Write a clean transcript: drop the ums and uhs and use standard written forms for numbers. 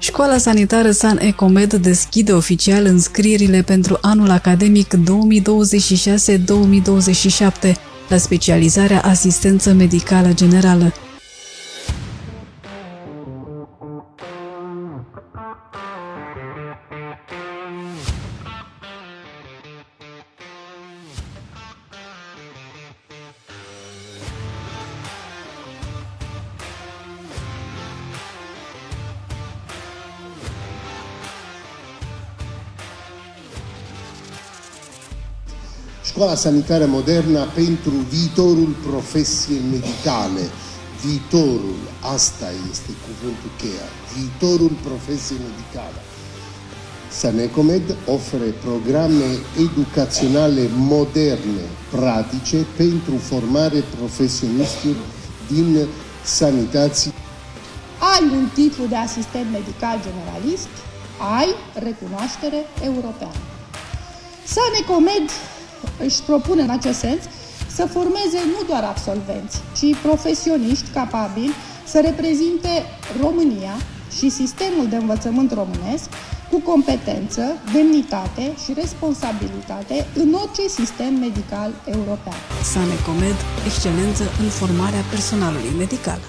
Școala sanitară San Ecomed deschide oficial înscrierile pentru anul academic 2026-2027 la specializarea asistență medicală generală. Școala sanitară modernă pentru viitorul profesiei medicale. Viitorul, asta este cuvântul cheia, viitorul profesiei medicale. San Ecomed oferă programe educaționale moderne, practice, pentru formare profesioniștilor din sanitație. Ai un titlu de asistent medical generalist, ai recunoaștere europeană. San Ecomed își propune în acest sens să formeze nu doar absolvenți, ci profesioniști capabili să reprezinte România și sistemul de învățământ românesc cu competență, demnitate și responsabilitate în orice sistem medical european. San Ecomed, excelență în formarea personalului medical.